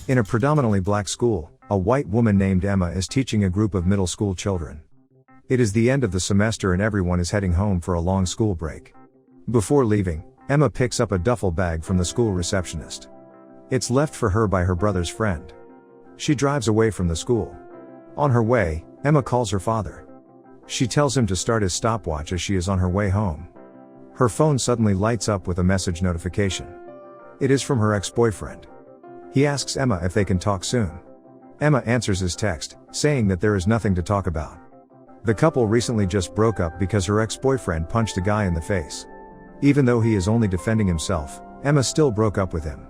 In a predominantly black school, a white woman named Emma is teaching a group of middle school children. It is the end of the semester and everyone is heading home for a long school break. Before leaving, Emma picks up a duffel bag from the school receptionist. It's left for her by her brother's friend. She drives away from the school. On her way, Emma calls her father. She tells him to start his stopwatch as she is on her way home. Her phone suddenly lights up with a message notification. It is from her ex-boyfriend. He asks Emma if they can talk soon. Emma answers his text, saying that there is nothing to talk about. The couple recently just broke up because her ex-boyfriend punched a guy in the face. Even though he is only defending himself, Emma still broke up with him.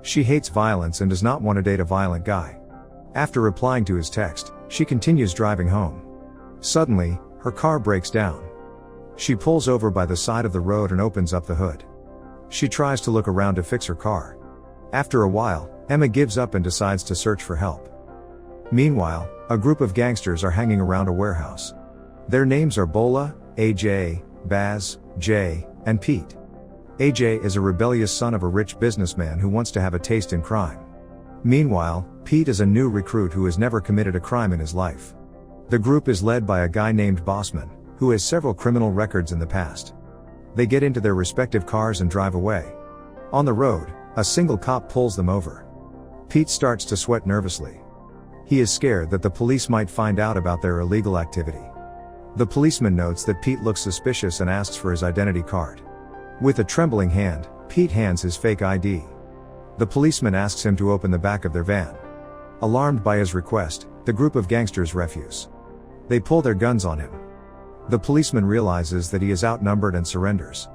She hates violence and does not want to date a violent guy. After replying to his text, she continues driving home. Suddenly, her car breaks down. She pulls over by the side of the road and opens up the hood. She tries to look around to fix her car. After a while, Emma gives up and decides to search for help. Meanwhile, a group of gangsters are hanging around a warehouse. Their names are Bola, AJ, Baz, Jay, and Pete. AJ is a rebellious son of a rich businessman who wants to have a taste in crime. Meanwhile, Pete is a new recruit who has never committed a crime in his life. The group is led by a guy named Bossman, who has several criminal records in the past. They get into their respective cars and drive away. On the road, a single cop pulls them over. Pete starts to sweat nervously. He is scared that the police might find out about their illegal activity. The policeman notes that Pete looks suspicious and asks for his identity card. With a trembling hand, Pete hands his fake ID. The policeman asks him to open the back of their van. Alarmed by his request, the group of gangsters refuse. They pull their guns on him. The policeman realizes that he is outnumbered and surrenders.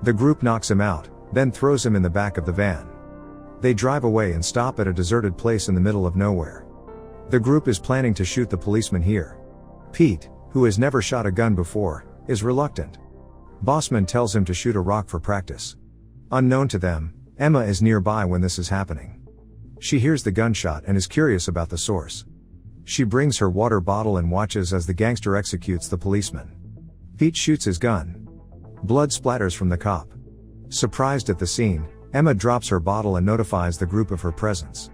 The group knocks him out, then throws him in the back of the van. They drive away and stop at a deserted place in the middle of nowhere. The group is planning to shoot the policeman here. Pete, who has never shot a gun before, is reluctant. Bossman tells him to shoot a rock for practice. Unknown to them, Emma is nearby when this is happening. She hears the gunshot and is curious about the source. She brings her water bottle and watches as the gangster executes the policeman. Pete shoots his gun. Blood splatters from the cop. Surprised at the scene, Emma drops her bottle and notifies the group of her presence.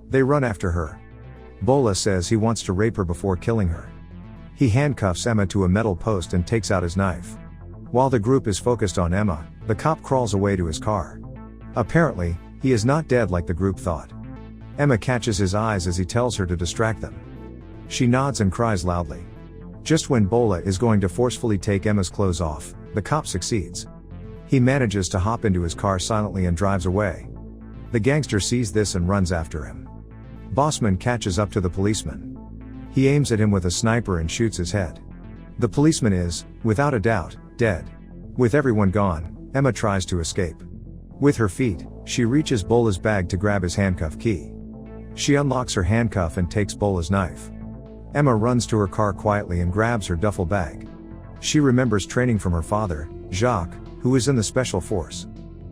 They run after her. Bola says he wants to rape her before killing her. He handcuffs Emma to a metal post and takes out his knife. While the group is focused on Emma, the cop crawls away to his car. Apparently, he is not dead like the group thought. Emma catches his eyes as he tells her to distract them. She nods and cries loudly. Just when Bola is going to forcefully take Emma's clothes off, the cop succeeds. He manages to hop into his car silently and drives away. The gangster sees this and runs after him. Bossman catches up to the policeman. He aims at him with a sniper and shoots his head. The policeman is, without a doubt, dead. With everyone gone, Emma tries to escape. With her feet, she reaches Bola's bag to grab his handcuff key. She unlocks her handcuff and takes Bola's knife. Emma runs to her car quietly and grabs her duffel bag. She remembers training from her father, Jacques, who is in the special force.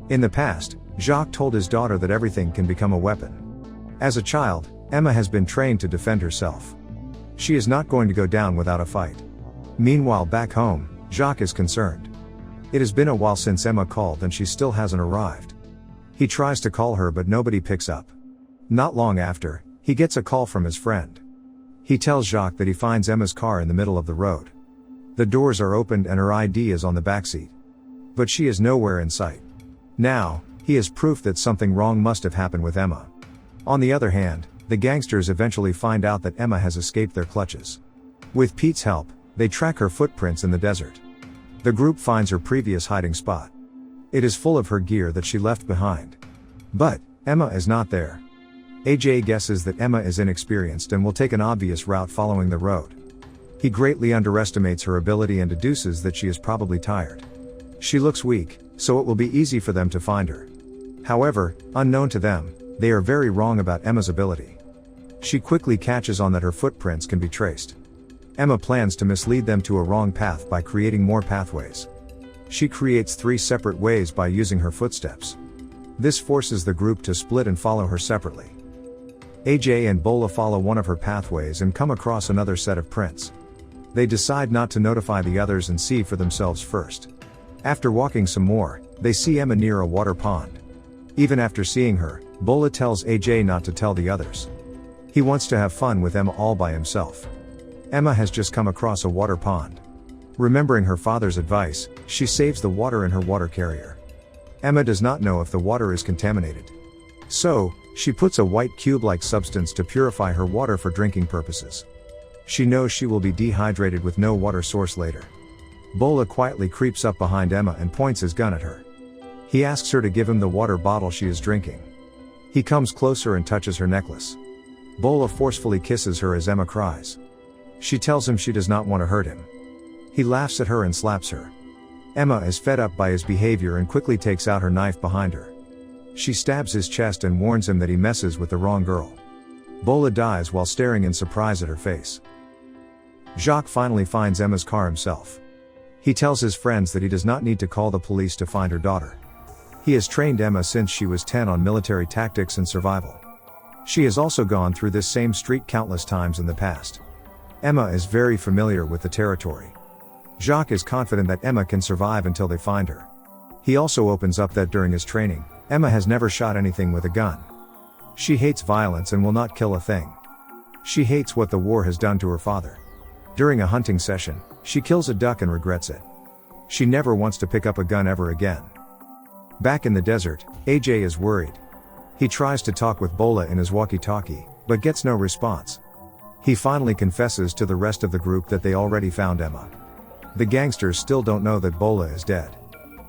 In the past, Jacques told his daughter that everything can become a weapon. As a child, Emma has been trained to defend herself. She is not going to go down without a fight. Meanwhile, back home, Jacques is concerned. It has been a while since Emma called and she still hasn't arrived. He tries to call her but nobody picks up. Not long after, he gets a call from his friend. He tells Jacques that he finds Emma's car in the middle of the road. The doors are opened and her ID is on the backseat. But she is nowhere in sight. Now, he has proof that something wrong must have happened with Emma. On the other hand, the gangsters eventually find out that Emma has escaped their clutches. With Pete's help, they track her footprints in the desert. The group finds her previous hiding spot. It is full of her gear that she left behind. But, Emma is not there. AJ guesses that Emma is inexperienced and will take an obvious route following the road. He greatly underestimates her ability and deduces that she is probably tired. She looks weak, so it will be easy for them to find her. However, unknown to them, they are very wrong about Emma's ability. She quickly catches on that her footprints can be traced. Emma plans to mislead them to a wrong path by creating more pathways. She creates 3 separate ways by using her footsteps. This forces the group to split and follow her separately. AJ and Bola follow one of her pathways and come across another set of prints. They decide not to notify the others and see for themselves first. After walking some more, they see Emma near a water pond. Even after seeing her, Bola tells AJ not to tell the others. He wants to have fun with Emma all by himself. Emma has just come across a water pond. Remembering her father's advice, she saves the water in her water carrier. Emma does not know if the water is contaminated. So, she puts a white cube-like substance to purify her water for drinking purposes. She knows she will be dehydrated with no water source later. Bola quietly creeps up behind Emma and points his gun at her. He asks her to give him the water bottle she is drinking. He comes closer and touches her necklace. Bola forcefully kisses her as Emma cries. She tells him she does not want to hurt him. He laughs at her and slaps her. Emma is fed up by his behavior and quickly takes out her knife behind her. She stabs his chest and warns him that he messes with the wrong girl. Bola dies while staring in surprise at her face. Jacques finally finds Emma's car himself. He tells his friends that he does not need to call the police to find her daughter. He has trained Emma since she was 10 on military tactics and survival. She has also gone through this same street countless times in the past. Emma is very familiar with the territory. Jacques is confident that Emma can survive until they find her. He also opens up that during his training, Emma has never shot anything with a gun. She hates violence and will not kill a thing. She hates what the war has done to her father. During a hunting session, she kills a duck and regrets it. She never wants to pick up a gun ever again. Back in the desert, AJ is worried. He tries to talk with Bola in his walkie-talkie, but gets no response. He finally confesses to the rest of the group that they already found Emma. The gangsters still don't know that Bola is dead.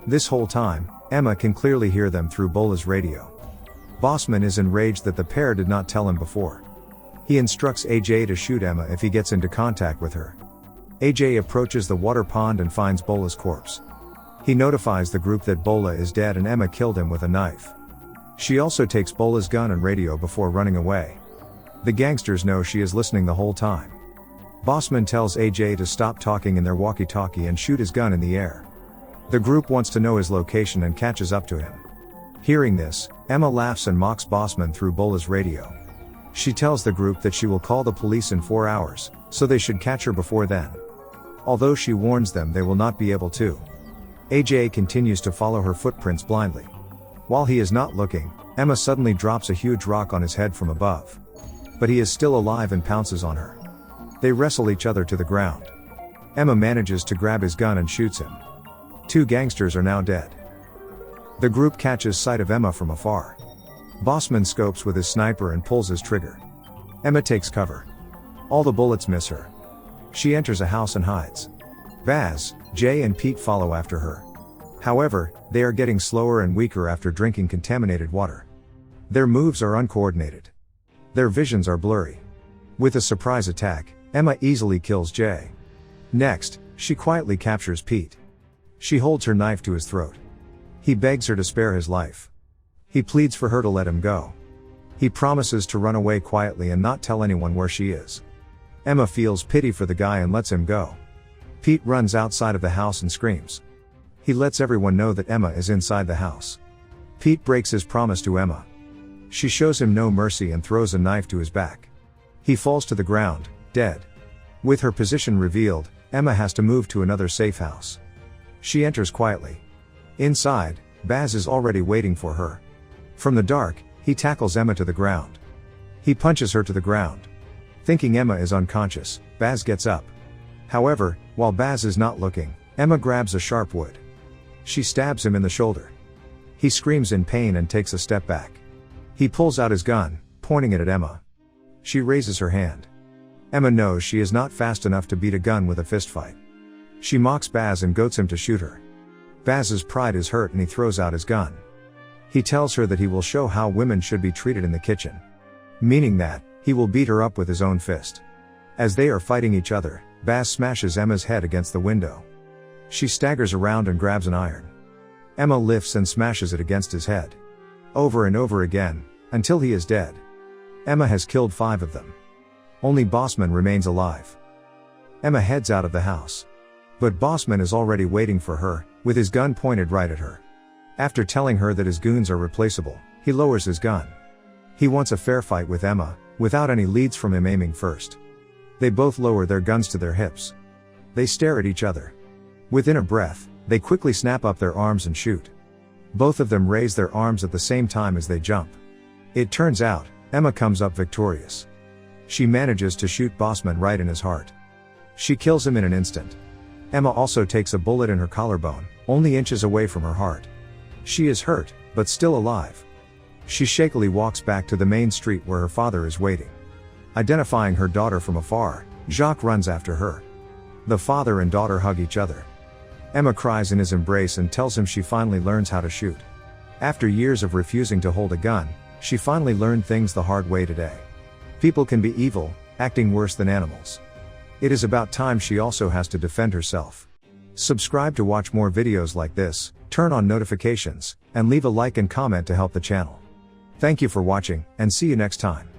This whole time, Emma can clearly hear them through Bola's radio. Bossman is enraged that the pair did not tell him before. He instructs AJ to shoot Emma if he gets into contact with her. AJ approaches the water pond and finds Bola's corpse. He notifies the group that Bola is dead and Emma killed him with a knife. She also takes Bola's gun and radio before running away. The gangsters know she is listening the whole time. Bossman tells AJ to stop talking in their walkie-talkie and shoot his gun in the air. The group wants to know his location and catches up to him. Hearing this, Emma laughs and mocks Bossman through Bola's radio. She tells the group that she will call the police in 4 hours, so they should catch her before then. Although she warns them they will not be able to. AJ continues to follow her footprints blindly. While he is not looking, Emma suddenly drops a huge rock on his head from above. But he is still alive and pounces on her. They wrestle each other to the ground. Emma manages to grab his gun and shoots him. 2 gangsters are now dead. The group catches sight of Emma from afar. Bossman scopes with his sniper and pulls his trigger. Emma takes cover. All the bullets miss her. She enters a house and hides. Baz, Jay and Pete follow after her. However, they are getting slower and weaker after drinking contaminated water. Their moves are uncoordinated. Their visions are blurry. With a surprise attack, Emma easily kills Jay. Next, she quietly captures Pete. She holds her knife to his throat. He begs her to spare his life. He pleads for her to let him go. He promises to run away quietly and not tell anyone where she is. Emma feels pity for the guy and lets him go. Pete runs outside of the house and screams. He lets everyone know that Emma is inside the house. Pete breaks his promise to Emma. She shows him no mercy and throws a knife to his back. He falls to the ground, dead. With her position revealed, Emma has to move to another safe house. She enters quietly. Inside, Baz is already waiting for her. From the dark, he tackles Emma to the ground. He punches her to the ground. Thinking Emma is unconscious, Baz gets up. However, while Baz is not looking, Emma grabs a sharp wood. She stabs him in the shoulder. He screams in pain and takes a step back. He pulls out his gun, pointing it at Emma. She raises her hand. Emma knows she is not fast enough to beat a gun with a fistfight. She mocks Baz and goads him to shoot her. Baz's pride is hurt and he throws out his gun. He tells her that he will show how women should be treated in the kitchen. Meaning that, he will beat her up with his own fist. As they are fighting each other, Baz smashes Emma's head against the window. She staggers around and grabs an iron. Emma lifts and smashes it against his head. Over and over again, until he is dead. Emma has killed 5 of them. Only Bossman remains alive. Emma heads out of the house. But Bossman is already waiting for her, with his gun pointed right at her. After telling her that his goons are replaceable, he lowers his gun. He wants a fair fight with Emma, without any leads from him aiming first. They both lower their guns to their hips. They stare at each other. Within a breath, they quickly snap up their arms and shoot. Both of them raise their arms at the same time as they jump. It turns out, Emma comes up victorious. She manages to shoot Bossman right in his heart. She kills him in an instant. Emma also takes a bullet in her collarbone, only inches away from her heart. She is hurt, but still alive. She shakily walks back to the main street where her father is waiting. Identifying her daughter from afar, Jacques runs after her. The father and daughter hug each other. Emma cries in his embrace and tells him she finally learns how to shoot. After years of refusing to hold a gun, she finally learned things the hard way today. People can be evil, acting worse than animals. It is about time she also has to defend herself. Subscribe to watch more videos like this, turn on notifications, and leave a like and comment to help the channel. Thank you for watching, and see you next time.